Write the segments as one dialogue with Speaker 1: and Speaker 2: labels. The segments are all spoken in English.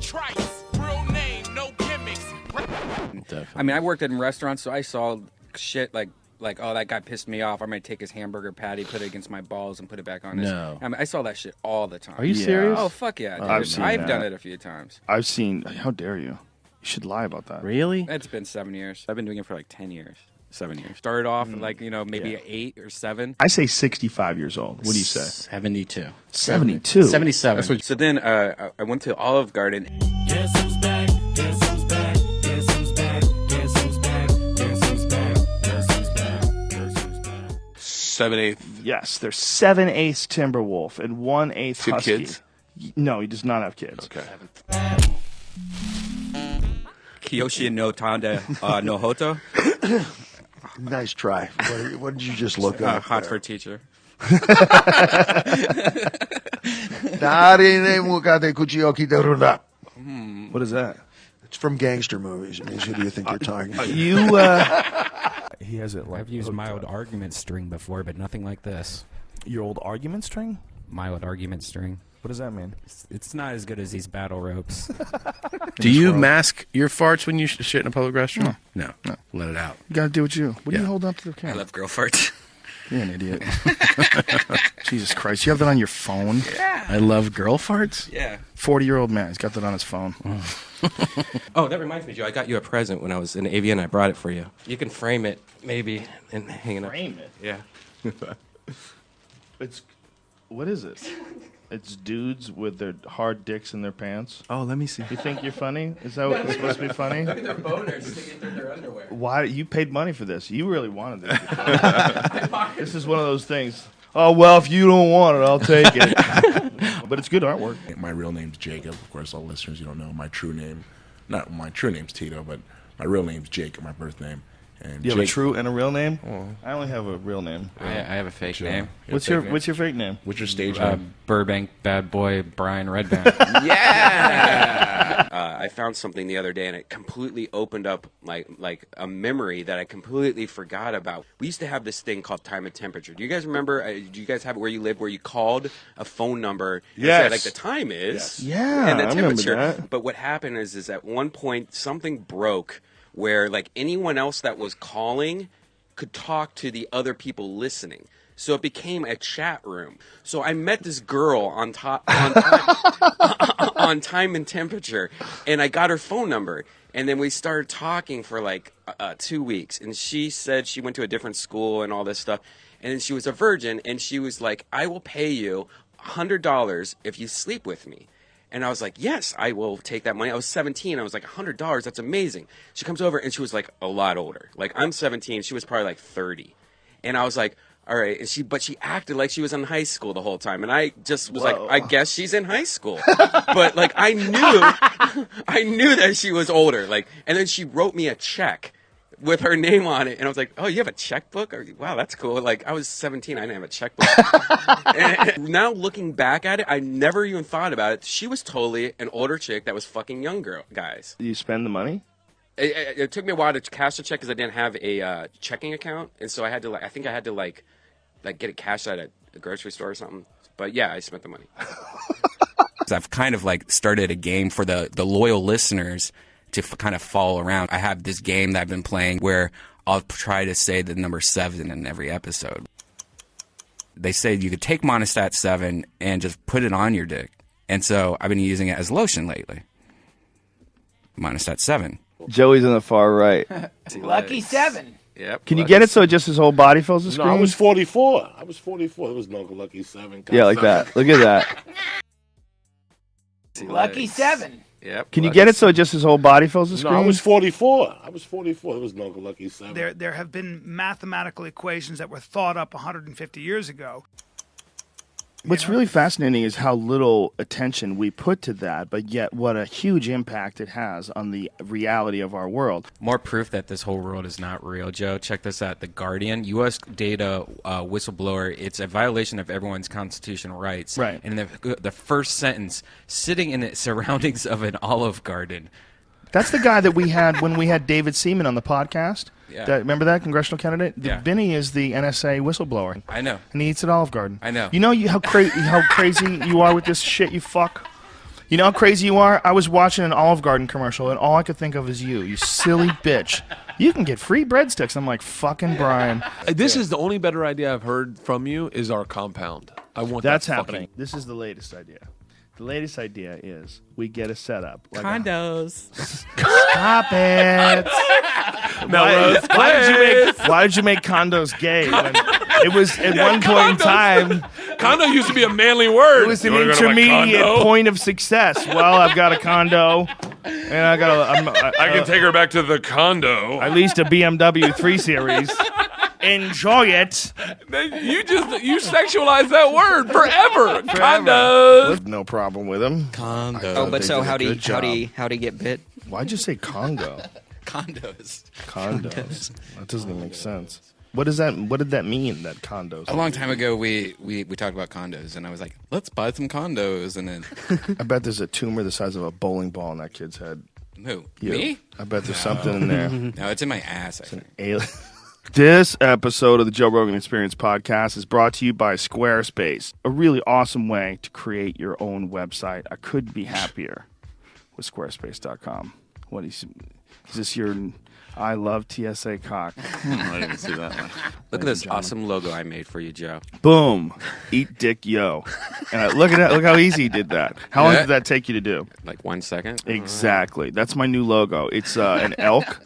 Speaker 1: trice. Real name, no gimmicks.
Speaker 2: Definitely.
Speaker 3: I mean, I worked in restaurants, so I saw shit like, oh, that guy pissed me off. I'm going to take his hamburger patty, put it against my balls, and put it back on his...
Speaker 2: No.
Speaker 3: I mean, I saw that shit all the time.
Speaker 2: Are you serious?
Speaker 3: Oh, fuck yeah, dude.
Speaker 4: I've
Speaker 3: done it a few times.
Speaker 4: I've seen. How dare you? You should lie about that.
Speaker 2: Really?
Speaker 3: It's been 7 years. I've been doing it for like 10 years. 7 years. Started off like, maybe 8 or 7.
Speaker 4: I say 65 years old. What do you say?
Speaker 2: 72.
Speaker 4: 72.
Speaker 2: 77.
Speaker 3: So then I went to Olive Garden.
Speaker 1: Guess who's back? Guess who's back? Guess who's back? Guess who's back? Guess who's back? Guess who's back? Guess who's back?
Speaker 5: 7/8.
Speaker 4: Yes, there's 7/8 Timberwolf and 1/8
Speaker 5: Two
Speaker 4: Husky.
Speaker 5: kids?
Speaker 4: No, he does not have kids.
Speaker 5: Okay.
Speaker 3: Kiyoshi no Tanda no Hoto.
Speaker 6: Nice try. What did you just look up?
Speaker 3: Hot for teacher.
Speaker 4: What is that?
Speaker 6: It's from gangster movies. It means who do you think you're talking to?
Speaker 4: You, he has it like.
Speaker 7: I've used mild argument string before, but nothing like this.
Speaker 4: Your old argument string?
Speaker 7: Mild argument string.
Speaker 4: What does that mean?
Speaker 7: It's not as good as these battle ropes.
Speaker 2: Do you mask your farts when you shit in a public restroom? No. Let it out.
Speaker 4: You gotta do what you do. What do
Speaker 2: Yeah.
Speaker 4: you hold up to the
Speaker 3: I
Speaker 4: camera?
Speaker 3: love girl farts.
Speaker 4: You're an idiot. Jesus Christ. You have that on your phone?
Speaker 2: I love girl farts.
Speaker 3: Yeah.
Speaker 4: 40-year-old man. He's got that on his phone.
Speaker 8: Oh, that reminds me, Joe. I got you a present when I was in Avian. I brought it for you. You can frame it, maybe, and hang it up.
Speaker 4: Frame it?
Speaker 8: Yeah.
Speaker 4: It's. What is it? It's dudes with their hard dicks in their pants.
Speaker 2: Oh, let me see.
Speaker 4: You think you're funny? Is that what it's supposed to be funny?
Speaker 8: They're boners sticking through their underwear.
Speaker 4: Why you paid money for this? You really wanted this. This is one of those things. Oh well, if you don't want it, I'll take it. But it's good artwork.
Speaker 5: My real name's Jacob. Of course, all listeners, you don't know my true name. Not my true name's Tito, but my real name's Jake, my birth name. And
Speaker 4: You have a
Speaker 5: Jake,
Speaker 4: true and a real name?
Speaker 5: Oh.
Speaker 4: I only have a real name.
Speaker 3: I have a fake name.
Speaker 4: What's your fake name?
Speaker 5: What's your stage name?
Speaker 7: Burbank bad boy Brian Redban.
Speaker 8: Yeah! I found something the other day, and it completely opened up like a memory that I completely forgot about. We used to have this thing called time and temperature. Do you guys remember? Do you guys have it where you live, where you called a phone number and said, like, the time is,
Speaker 4: Yeah,
Speaker 8: and the
Speaker 4: I remember
Speaker 8: temperature.
Speaker 4: that.
Speaker 8: But what happened is at one point something broke where like anyone else that was calling could talk to the other people listening. So it became a chat room. So I met this girl on time, on time and temperature, and I got her phone number. And then we started talking for like 2 weeks. And she said she went to a different school and all this stuff. And then she was a virgin, and she was like, I will pay you $100 if you sleep with me. And I was like, yes, I will take that money. I was 17. I was like, $100, that's amazing. She comes over, and she was like a lot older. Like, I'm 17. She was probably like 30. And I was like, all right. And but she acted like she was in high school the whole time. And I just was like, I guess she's in high school. But like, I knew that she was older. Like, and then she wrote me a check with her name on it, and I was like, "Oh, you have a checkbook? Wow, that's cool." Like, I was 17, I didn't have a checkbook. And now looking back at it, I never even thought about it. She was totally an older chick that was fucking young guys.
Speaker 4: You spend the money?
Speaker 8: It took me a while to cash the check because I didn't have a checking account, and so I had to I think I had to like get it cashed out at a grocery store or something. But yeah, I spent the money.
Speaker 7: I've kind of like started a game for the loyal listeners to kind of follow around. I have this game that I've been playing where I'll try to say the number 7 in every episode. They say you could take Monistat 7 and just put it on your dick. And so I've been using it as lotion lately. Monistat 7.
Speaker 4: Joey's on the far right.
Speaker 9: Lucky 7.
Speaker 8: Yep.
Speaker 4: Can you get it so just his whole body fills the screen?
Speaker 5: No, I was 44. There was no Lucky 7.
Speaker 4: Yeah, like that. Look at that.
Speaker 9: Lucky 7.
Speaker 8: Yep.
Speaker 4: Can you get it so just his whole body fills the screen?
Speaker 5: No, I was 44. There was no Lucky 7.
Speaker 10: There have been mathematical equations that were thought up 150 years ago.
Speaker 4: What's really fascinating is how little attention we put to that, but yet what a huge impact it has on the reality of our world.
Speaker 7: More proof that this whole world is not real, Joe. Check this out. The Guardian, U.S. data whistleblower, it's a violation of everyone's constitutional rights.
Speaker 4: Right.
Speaker 7: And the first sentence, sitting in the surroundings of an Olive Garden.
Speaker 4: That's the guy that we had when we had David Seaman on the podcast.
Speaker 7: Yeah.
Speaker 4: Remember that congressional candidate?
Speaker 7: Yeah.
Speaker 4: Vinny is the NSA whistleblower.
Speaker 7: I know.
Speaker 4: And he eats at Olive Garden.
Speaker 7: I know.
Speaker 4: You know how crazy you are with this shit, you fuck? You know how crazy you are? I was watching an Olive Garden commercial, and all I could think of is you silly bitch. You can get free breadsticks. I'm like, fucking Brian.
Speaker 11: This is the only better idea I've heard from you is our compound. I want
Speaker 4: That's
Speaker 11: that
Speaker 4: happening. This is the latest idea. The latest idea is we get a setup. Like
Speaker 7: Condos.
Speaker 4: Stop it. Why did you make condos gay? When it was at one point in time.
Speaker 11: Condo used to be a manly word.
Speaker 4: It was an intermediate point of success. Well, I've got a condo, and I
Speaker 11: can take her back to the condo.
Speaker 4: At least a BMW 3 Series. Enjoy it.
Speaker 11: You sexualize that word forever. Condos.
Speaker 4: No problem with him.
Speaker 7: Condos.
Speaker 3: Oh, but so how do you get bit?
Speaker 4: Why'd you say Congo?
Speaker 7: Condos.
Speaker 4: Condos. That doesn't even make sense. What does that? What did that mean? That condos?
Speaker 7: A long time ago, we talked about condos, and I was like, "Let's buy some condos." And then
Speaker 4: I bet there's a tumor the size of a bowling ball in that kid's head.
Speaker 7: who?
Speaker 4: You.
Speaker 7: Me?
Speaker 4: I bet there's something in there.
Speaker 7: No, it's in my ass. I think.
Speaker 4: This episode of the Joe Rogan Experience podcast is brought to you by Squarespace, a really awesome way to create your own website. I couldn't be happier with Squarespace.com. What is this your I love TSA cock? I didn't see that one.
Speaker 8: Look at this awesome logo I made for you, Joe.
Speaker 4: Boom. Eat dick yo. And look at that. Look how easy he did that. How long did that take you to do?
Speaker 8: Like 1 second.
Speaker 4: Exactly. That's my new logo. It's an elk.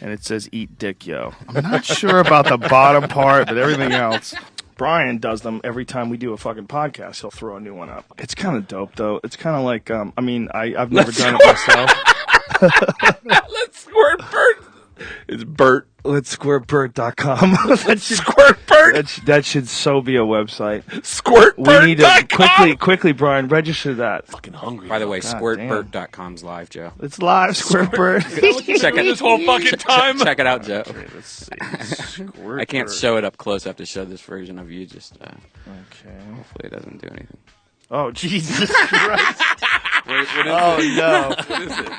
Speaker 4: And it says "Eat Dick, Yo." I'm not sure about the bottom part, but everything else. Brian does them every time we do a fucking podcast. He'll throw a new one up. It's kind of dope, though. It's kind of like, I've never done it myself.
Speaker 8: Let's squirt Bert. It's Bert.
Speaker 4: Let's squirtbert.com.
Speaker 8: Squirt Bert.
Speaker 4: That should so be a website.
Speaker 8: Squirtbert.com.
Speaker 4: We need to quickly, Brian, register that.
Speaker 11: Fucking hungry.
Speaker 8: By the way, squirtbert.com's live, Joe.
Speaker 4: It's live, Squirtbert.
Speaker 8: Check it.
Speaker 11: This whole fucking time.
Speaker 8: Check it out, Joe.
Speaker 4: Okay, let's see.
Speaker 8: I can't show it up close. I have to show this version of you. Just
Speaker 4: Okay.
Speaker 8: hopefully it doesn't do anything.
Speaker 4: Oh, Jesus Christ. No.
Speaker 8: What is it?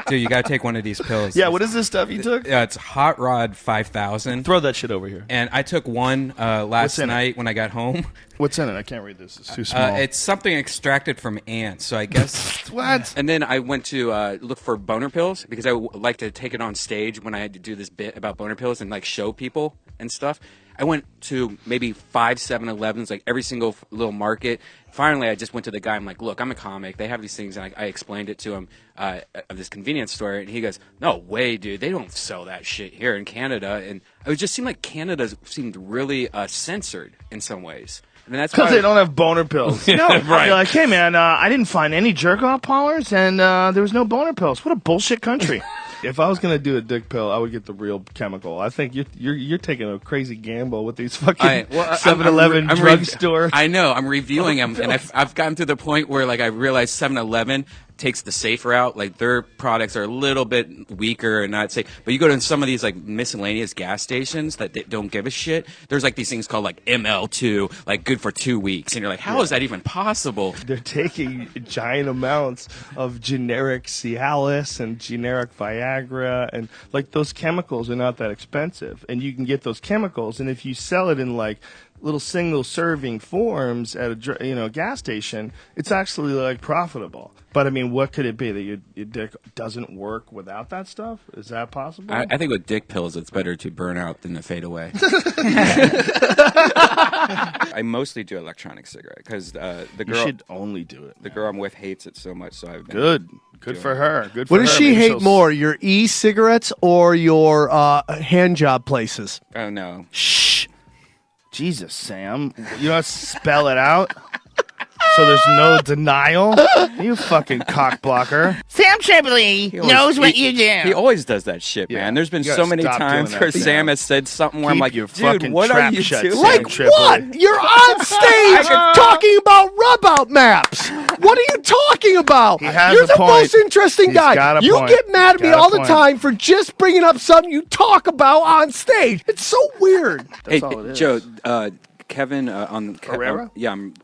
Speaker 7: Dude, you gotta take one of these pills.
Speaker 4: Yeah, what is this stuff you took?
Speaker 7: Yeah, it's Hot Rod 5000.
Speaker 4: Throw that shit over here.
Speaker 7: And I took one last night when I got home.
Speaker 4: What's in it? I can't read this. It's too small.
Speaker 7: It's something extracted from ants, so I guess.
Speaker 4: What?
Speaker 8: And then I went to look for boner pills because I like to take it on stage when I had to do this bit about boner pills and like show people and stuff. I went to maybe 5 7-Elevens, like every single little market. Finally, I just went to the guy. I'm like, look, I'm a comic. They have these things. And I explained it to him of this convenience store. And he goes, no way, dude. They don't sell that shit here in Canada. And it just seemed like Canada seemed really censored in some ways. And that's
Speaker 4: because
Speaker 8: why
Speaker 4: they don't have boner pills. No,
Speaker 11: right.
Speaker 4: You're like, hey, man, I didn't find any jerk-off parlors, and there was no boner pills. What a bullshit country. If I was gonna do a dick pill, I would get the real chemical. I think you're taking a crazy gamble with these fucking 7-Eleven drugstore.
Speaker 7: I know. I'm reviewing them, and I've gotten to the point where like I realized 7-Eleven takes the safe route. Like their products are a little bit weaker and not safe. But you go to some of these like miscellaneous gas stations that they don't give a shit. There's like these things called like ML2, like good for 2 weeks, and you're like, how is that even possible?
Speaker 4: They're taking giant amounts of generic Cialis and generic Viagra, and like those chemicals are not that expensive, and you can get those chemicals, and if you sell it in like little single serving forms at a gas station, it's actually like profitable. But I mean, what could it be that your dick doesn't work without that stuff? Is that possible?
Speaker 8: I think with dick pills, it's better to burn out than to fade away. I mostly do electronic cigarette because the girl.
Speaker 4: You should only do it.
Speaker 8: The girl I'm with hates it so much, so I've been
Speaker 4: Good for her. Good for
Speaker 12: What
Speaker 4: her.
Speaker 12: does she
Speaker 4: Maybe
Speaker 12: hate more, your e-cigarettes or your hand job places?
Speaker 8: Oh no.
Speaker 4: Shh. Jesus, Sam. You don't spell it out? So there's no denial? You fucking cock blocker.
Speaker 9: Sam Tripoli knows what you do.
Speaker 8: He always does that shit, man. There's been so many times where Sam has said something where I'm like, dude, what are you doing?
Speaker 12: Like what? You're on stage talking about rub-out maps. What are you talking about? You're the most interesting guy. You get mad at me all the time for just bringing up something you talk about on stage. It's so weird.
Speaker 8: Hey, Joe, Kevin on Pereira?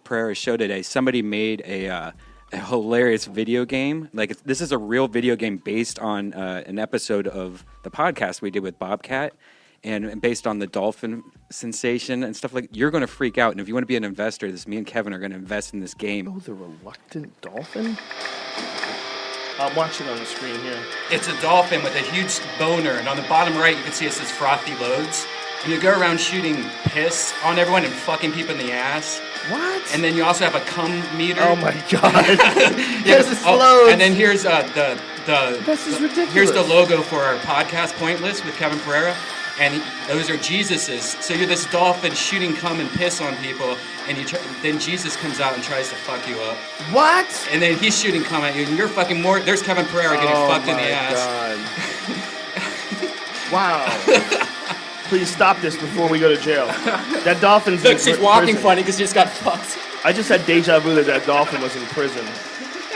Speaker 8: Pereira's show today, somebody made a hilarious video game. Like this is a real video game based on an episode of the podcast we did with Bobcat.
Speaker 3: and based on the dolphin sensation and stuff you're going to freak out. And if you want to be an investor, me and Kevin are going to invest in this game.
Speaker 4: Oh, the reluctant dolphin? I'm watching on the screen here.
Speaker 3: It's a dolphin with a huge boner, and on the bottom right you can see it says frothy loads. And you go around shooting piss on everyone and fucking people in the ass.
Speaker 4: What?
Speaker 3: And then you also have a cum meter.
Speaker 4: Oh my god.
Speaker 3: Yes,
Speaker 4: this flows.
Speaker 3: and then here's
Speaker 4: This is ridiculous.
Speaker 3: Here's the logo for our podcast, Pointless, with Kevin Pereira. And those are Jesus's. So you're this dolphin shooting cum and piss on people, and then Jesus comes out and tries to fuck you up.
Speaker 4: What?
Speaker 3: And then he's shooting cum at you, and you're fucking more. There's Kevin Pereira getting fucked in the ass.
Speaker 4: Wow. Please stop this before we go to jail. That dolphin's
Speaker 3: Look,
Speaker 4: in
Speaker 3: she's walking
Speaker 4: prison.
Speaker 3: funny because she just got fucked.
Speaker 4: I just had deja vu that dolphin was in prison.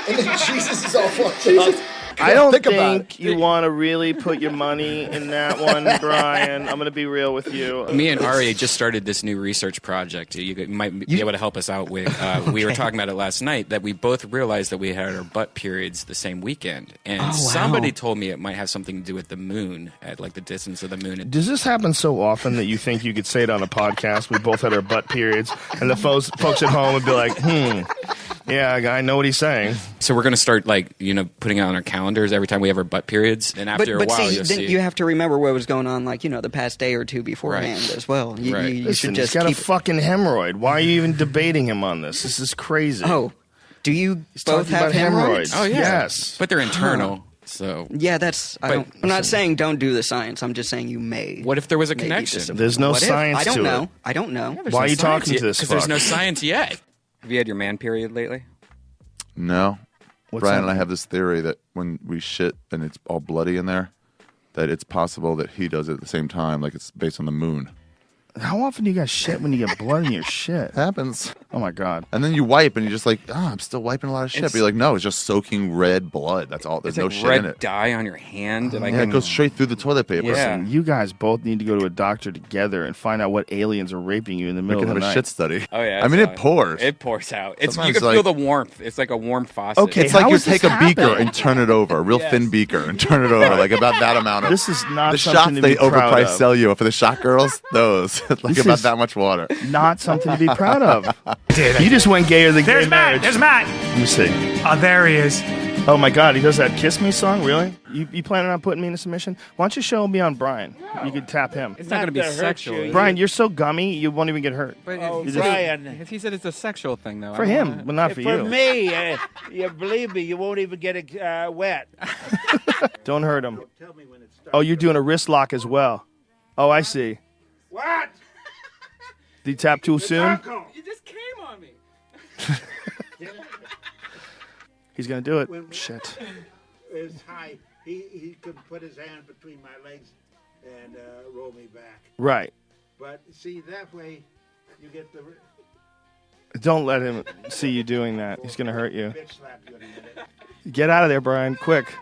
Speaker 12: And then Jesus is all fucked up.
Speaker 4: I don't
Speaker 12: Think about
Speaker 4: think you want to really put your money in that one, Brian. I'm going to be real with you.
Speaker 7: Me and Ari just started this new research project. You might be able to help us out with. We were talking about it last night that we both realized that we had our butt periods the same weekend, and somebody told me it might have something to do with the moon, at like the distance of the moon.
Speaker 4: Does this happen so often that you think you could say it on a podcast? We both had our butt periods, and the folks at home would be like, yeah, I know what he's saying.
Speaker 7: So we're going to start putting it on our calendars every time we have our butt periods, and after a while you'll see.
Speaker 13: You have to remember what was going on, the past day or two beforehand as well. You
Speaker 4: Listen,
Speaker 13: should just
Speaker 4: he's got
Speaker 13: keep
Speaker 4: a fucking hemorrhoid. Why are you even debating him on this? This is crazy.
Speaker 13: Oh, do you
Speaker 4: He's
Speaker 13: both
Speaker 4: talking
Speaker 13: have
Speaker 4: about
Speaker 13: hemorrhoids?
Speaker 7: Oh yeah,
Speaker 4: Yes.
Speaker 7: but they're internal. So
Speaker 13: Yeah, that's. I'm not saying don't do the science. I'm just saying you may.
Speaker 7: what if there was a
Speaker 13: may be
Speaker 7: connection?
Speaker 13: disappointed.
Speaker 4: There's no
Speaker 13: What if?
Speaker 4: science
Speaker 13: I don't
Speaker 4: to
Speaker 13: know.
Speaker 4: it.
Speaker 13: I don't know.
Speaker 4: Why are you talking to this
Speaker 7: Because there's
Speaker 4: fuck?
Speaker 7: no science yet.
Speaker 3: Have you had your man period lately?
Speaker 14: No.
Speaker 4: What's
Speaker 14: Brian
Speaker 4: that
Speaker 14: and I
Speaker 4: mean?
Speaker 14: have this theory that when we shit and it's all bloody in there, that it's possible that he does it at the same time, like it's based on the moon.
Speaker 4: How often do you guys shit when you get blood in your shit?
Speaker 14: Happens.
Speaker 4: Oh my god.
Speaker 14: And then you wipe and you're just like, I'm still wiping a lot of shit.
Speaker 3: It's-
Speaker 14: But you're like, no, it's just soaking red blood. That's all. There's
Speaker 3: It's
Speaker 14: no
Speaker 3: like
Speaker 14: shit
Speaker 3: red
Speaker 14: in it.
Speaker 3: dye on your hand. And
Speaker 14: Yeah, it goes straight through the toilet paper.
Speaker 3: Yeah.
Speaker 4: Listen, you guys both need to go to a doctor together and find out what aliens are raping you in the
Speaker 14: We
Speaker 4: middle
Speaker 14: can
Speaker 4: of
Speaker 14: have
Speaker 4: the
Speaker 14: a
Speaker 4: night.
Speaker 14: shit study.
Speaker 3: Oh yeah.
Speaker 14: I mean,
Speaker 3: it's
Speaker 14: it pours.
Speaker 3: It pours out. It's
Speaker 14: Sometimes
Speaker 3: you can
Speaker 14: like-
Speaker 3: feel the warmth. It's like a warm faucet.
Speaker 4: Okay,
Speaker 14: It's like
Speaker 4: how
Speaker 14: you
Speaker 4: is this
Speaker 14: take a beaker
Speaker 4: happening?
Speaker 14: and turn it over, a real thin beaker, and turn it over, like about that amount of.
Speaker 4: This is not
Speaker 14: the
Speaker 4: something
Speaker 14: shots
Speaker 4: to
Speaker 14: they
Speaker 4: be proud
Speaker 14: overprice
Speaker 4: of.
Speaker 14: sell you for the shot girls. Those like
Speaker 4: This
Speaker 14: about
Speaker 4: is-
Speaker 14: that much water.
Speaker 4: Not something to be proud of. You just went gayer than
Speaker 10: There's
Speaker 4: gay
Speaker 10: Matt.
Speaker 4: marriage.
Speaker 10: There's Matt.
Speaker 4: Let me see.
Speaker 10: Oh, there he is.
Speaker 4: Oh my god, he does that Kiss Me song? Really? You planning on putting me in a submission? Why don't you show me on Brian? You could tap him.
Speaker 3: It's not going to be sexual.
Speaker 4: Brian, you're so gummy, you won't even get hurt.
Speaker 3: But
Speaker 4: You just-
Speaker 15: Brian.
Speaker 3: He said it's a sexual thing, though.
Speaker 4: For
Speaker 3: I don't
Speaker 4: him,
Speaker 3: wanna-
Speaker 4: but not for you.
Speaker 15: me, you believe me, you won't even get it wet.
Speaker 4: Don't hurt him. Oh, you're doing a wrist lock as well. Oh, I see.
Speaker 15: What?
Speaker 4: Did you tap too soon?
Speaker 3: You just came on me.
Speaker 4: He's gonna do it.
Speaker 15: When-
Speaker 4: Shit.
Speaker 15: Is high. He could put his hand between my legs and roll me back.
Speaker 4: Right.
Speaker 15: But see, that way you get the
Speaker 4: Don't let him see you doing that. He's gonna hurt you.
Speaker 15: bitch slap you in a minute.
Speaker 4: Get out of there, Brian, quick.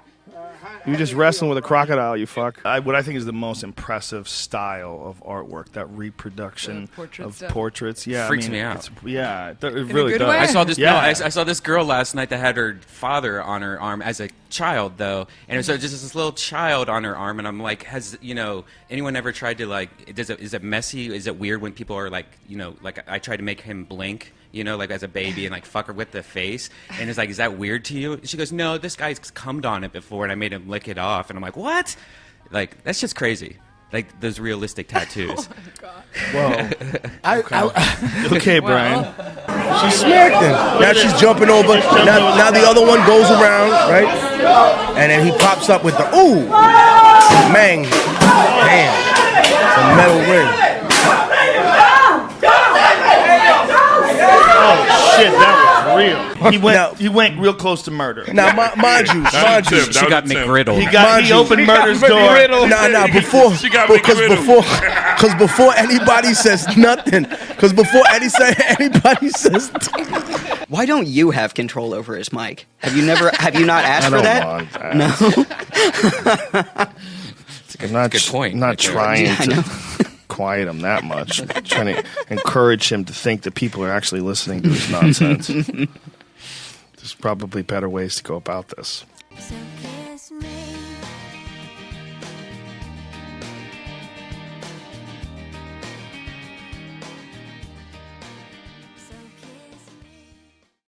Speaker 4: You're just wrestling with a crocodile, you fuck. What I think is the most impressive style of artwork, that reproduction of portraits. Yeah,
Speaker 7: Freaks me out.
Speaker 4: It
Speaker 7: In a
Speaker 4: really
Speaker 7: good
Speaker 4: does.
Speaker 7: way. I saw this.
Speaker 4: Yeah.
Speaker 7: No, I saw this girl last night that had her father on her arm as a child, though, and it was just this little child on her arm, and I'm like, has anyone ever tried to is it messy? Is it weird when people are like I tried to make him blink? Like as a baby and like fuck her with the face. And it's like, is that weird to you? And she goes, no, this guy's cummed on it before and I made him lick it off. And I'm like, what? Like, that's just crazy. Like those realistic tattoos.
Speaker 4: Whoa. Okay, Brian.
Speaker 16: She smacked him. Now she's jumping over. Now the other one goes around, right? And then he pops up with the ooh, mang, damn, a metal ring.
Speaker 4: Oh shit, that was real. He went real close to murder.
Speaker 16: Now, mind you,
Speaker 7: She got McGriddled.
Speaker 4: He opened murder's door.
Speaker 16: Nah, before anybody says nothing, anybody says.
Speaker 13: Why don't you have control over his mic? Have you not asked for that? No.
Speaker 4: I'm not
Speaker 7: good point.
Speaker 4: Not trying
Speaker 13: Yeah, I
Speaker 4: to
Speaker 13: know.
Speaker 4: quiet him that much. I'm trying to encourage him to think that people are actually listening to his nonsense. There's probably better ways to go about this.
Speaker 17: It's okay.